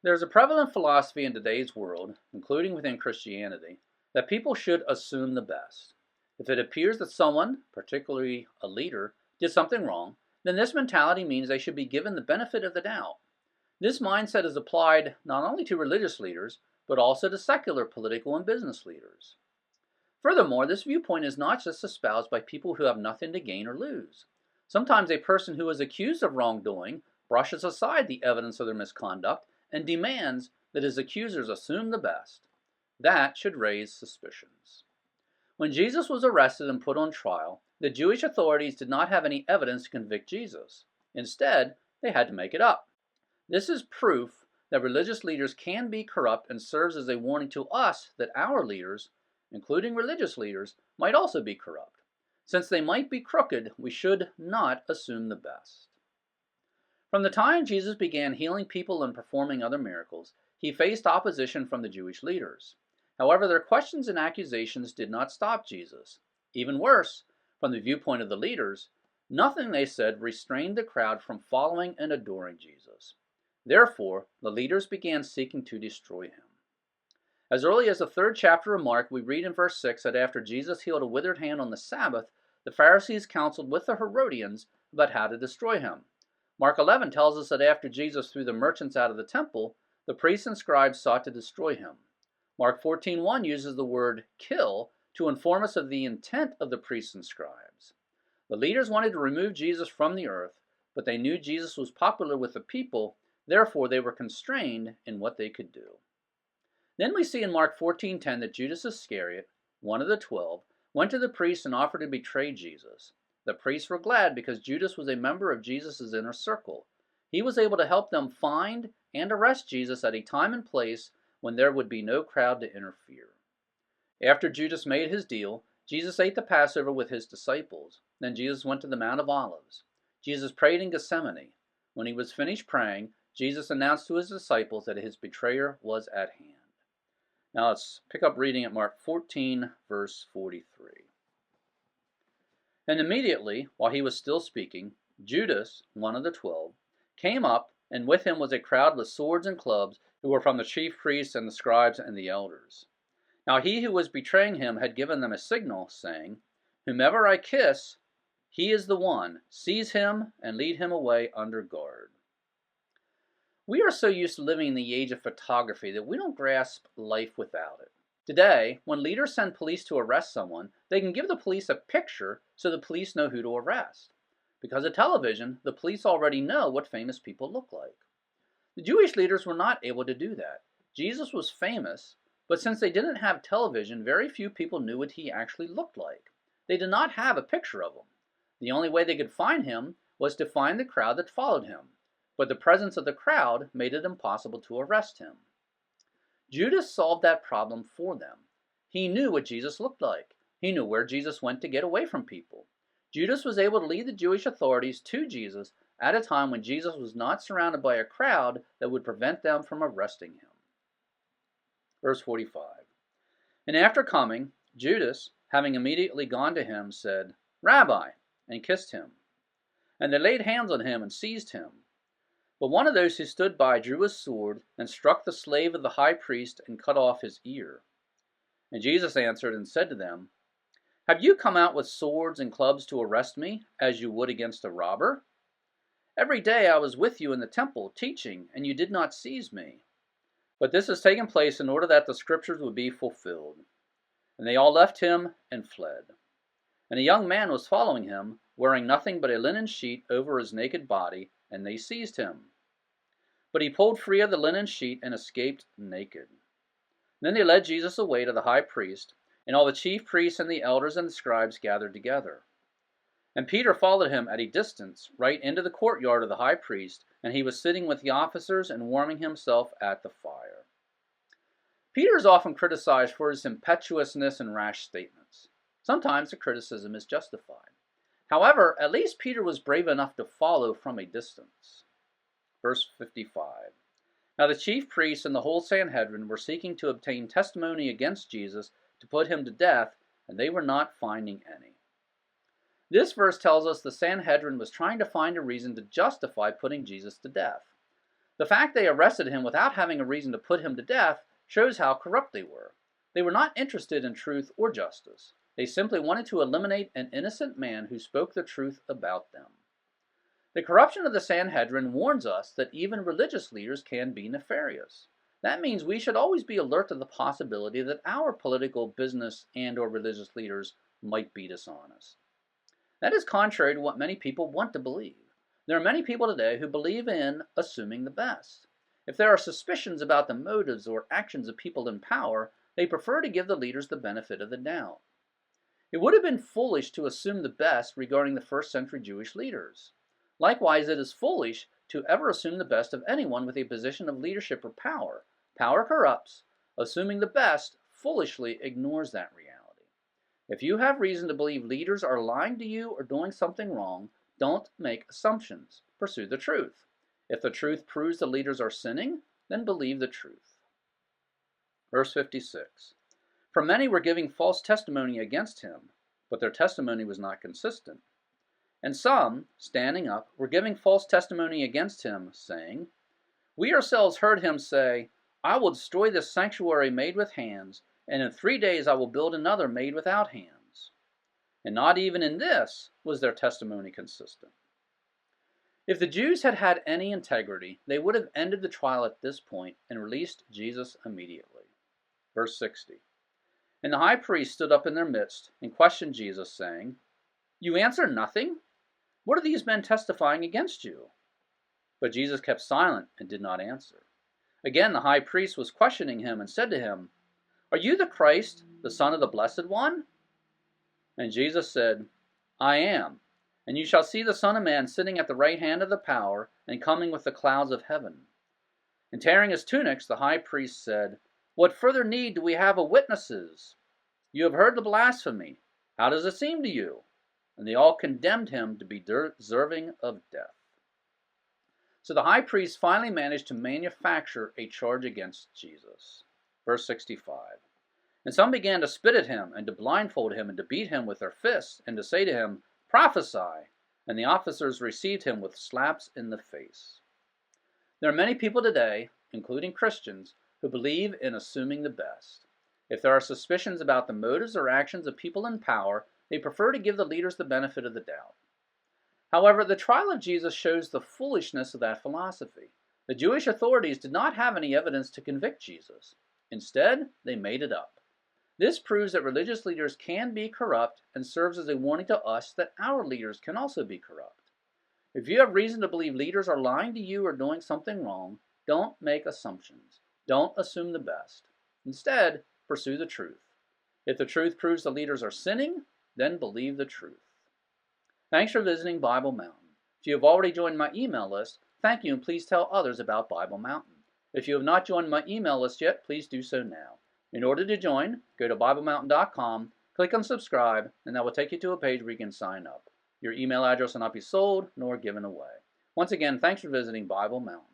There is a prevalent philosophy in today's world, including within Christianity, that people should assume the best. If it appears that someone, particularly a leader, did something wrong, then this mentality means they should be given the benefit of the doubt. This mindset is applied not only to religious leaders, but also to secular political and business leaders. Furthermore, this viewpoint is not just espoused by people who have nothing to gain or lose. Sometimes a person who is accused of wrongdoing brushes aside the evidence of their misconduct and demands that his accusers assume the best. That should raise suspicions. When Jesus was arrested and put on trial, the Jewish authorities did not have any evidence to convict Jesus. Instead, they had to make it up. This is proof that religious leaders can be corrupt and serves as a warning to us that our leaders, including religious leaders, might also be corrupt. Since they might be crooked, we should not assume the best. From the time Jesus began healing people and performing other miracles, he faced opposition from the Jewish leaders. However, their questions and accusations did not stop Jesus. Even worse, from the viewpoint of the leaders, nothing they said restrained the crowd from following and adoring Jesus. Therefore, the leaders began seeking to destroy him. As early as the 3rd chapter of Mark, we read in verse 6 that after Jesus healed a withered hand on the Sabbath, the Pharisees counseled with the Herodians about how to destroy him. Mark 11 tells us that after Jesus threw the merchants out of the temple, the priests and scribes sought to destroy him. Mark 14:1 uses the word kill to inform us of the intent of the priests and scribes. The leaders wanted to remove Jesus from the earth, but they knew Jesus was popular with the people, therefore they were constrained in what they could do. Then we see in Mark 14:10 that Judas Iscariot, one of the 12, went to the priests and offered to betray Jesus. The priests were glad because Judas was a member of Jesus' inner circle. He was able to help them find and arrest Jesus at a time and place when there would be no crowd to interfere. After Judas made his deal, Jesus ate the Passover with his disciples. Then Jesus went to the Mount of Olives. Jesus prayed in Gethsemane. When he was finished praying, Jesus announced to his disciples that his betrayer was at hand. Now let's pick up reading at Mark 14, verse 43. And immediately, while he was still speaking, Judas, one of the 12, came up, and with him was a crowd with swords and clubs, who were from the chief priests and the scribes and the elders. Now he who was betraying him had given them a signal, saying, "Whomever I kiss, he is the one. Seize him and lead him away under guard." We are so used to living in the age of photography that we don't grasp life without it. Today, when leaders send police to arrest someone, they can give the police a picture so the police know who to arrest. Because of television, the police already know what famous people look like. The Jewish leaders were not able to do that. Jesus was famous, but since they didn't have television, very few people knew what he actually looked like. They did not have a picture of him. The only way they could find him was to find the crowd that followed him, but the presence of the crowd made it impossible to arrest him. Judas solved that problem for them. He knew what Jesus looked like. He knew where Jesus went to get away from people. Judas was able to lead the Jewish authorities to Jesus at a time when Jesus was not surrounded by a crowd that would prevent them from arresting him. Verse 45. And after coming, Judas, having immediately gone to him, said, "Rabbi," and kissed him. And they laid hands on him and seized him. But one of those who stood by drew his sword and struck the slave of the high priest and cut off his ear. And Jesus answered and said to them, "Have you come out with swords and clubs to arrest me, as you would against a robber? Every day I was with you in the temple, teaching, and you did not seize me. But this has taken place in order that the scriptures would be fulfilled." And they all left him and fled. And a young man was following him, wearing nothing but a linen sheet over his naked body, and they seized him. But he pulled free of the linen sheet and escaped naked. Then they led Jesus away to the high priest, and all the chief priests and the elders and the scribes gathered together. And Peter followed him at a distance, right into the courtyard of the high priest, and he was sitting with the officers and warming himself at the fire. Peter is often criticized for his impetuousness and rash statements. Sometimes the criticism is justified. However, at least Peter was brave enough to follow from a distance. Verse 55. Now the chief priests and the whole Sanhedrin were seeking to obtain testimony against Jesus to put him to death, and they were not finding any. This verse tells us the Sanhedrin was trying to find a reason to justify putting Jesus to death. The fact they arrested him without having a reason to put him to death shows how corrupt they were. They were not interested in truth or justice. They simply wanted to eliminate an innocent man who spoke the truth about them. The corruption of the Sanhedrin warns us that even religious leaders can be nefarious. That means we should always be alert to the possibility that our political, business, and/or religious leaders might be dishonest. That is contrary to what many people want to believe. There are many people today who believe in assuming the best. If there are suspicions about the motives or actions of people in power, they prefer to give the leaders the benefit of the doubt. It would have been foolish to assume the best regarding the first century Jewish leaders. Likewise, it is foolish to ever assume the best of anyone with a position of leadership or power. Power corrupts. Assuming the best foolishly ignores that reality. If you have reason to believe leaders are lying to you or doing something wrong, don't make assumptions. Pursue the truth. If the truth proves the leaders are sinning, then believe the truth. Verse 56. For many were giving false testimony against him, but their testimony was not consistent. And some, standing up, were giving false testimony against him, saying, We ourselves heard him say, I will destroy this sanctuary made with hands, and in 3 days I will build another made without hands. And not even in this was their testimony consistent. If the Jews had had any integrity, they would have ended the trial at this point and released Jesus immediately. Verse 60. And the high priest stood up in their midst and questioned Jesus, saying, You answer nothing? What are these men testifying against you? But Jesus kept silent and did not answer. Again the high priest was questioning him and said to him, Are you the Christ, the Son of the Blessed One? And Jesus said, I am. And you shall see the Son of Man sitting at the right hand of the power and coming with the clouds of heaven. And tearing his tunics, the high priest said, What further need do we have of witnesses? You have heard the blasphemy. How does it seem to you? And they all condemned him to be deserving of death. So the high priest finally managed to manufacture a charge against Jesus. Verse 65. And some began to spit at him, and to blindfold him, and to beat him with their fists, and to say to him, Prophesy! And the officers received him with slaps in the face. There are many people today, including Christians, who believe in assuming the best. If there are suspicions about the motives or actions of people in power, they prefer to give the leaders the benefit of the doubt. However, the trial of Jesus shows the foolishness of that philosophy. The Jewish authorities did not have any evidence to convict Jesus. Instead, they made it up. This proves that religious leaders can be corrupt and serves as a warning to us that our leaders can also be corrupt. If you have reason to believe leaders are lying to you or doing something wrong, don't make assumptions. Don't assume the best. Instead, pursue the truth. If the truth proves the leaders are sinning, then believe the truth. Thanks for visiting Bible Mountain. If you have already joined my email list, thank you and please tell others about Bible Mountain. If you have not joined my email list yet, please do so now. In order to join, go to BibleMountain.com, click on subscribe, and that will take you to a page where you can sign up. Your email address will not be sold nor given away. Once again, thanks for visiting Bible Mountain.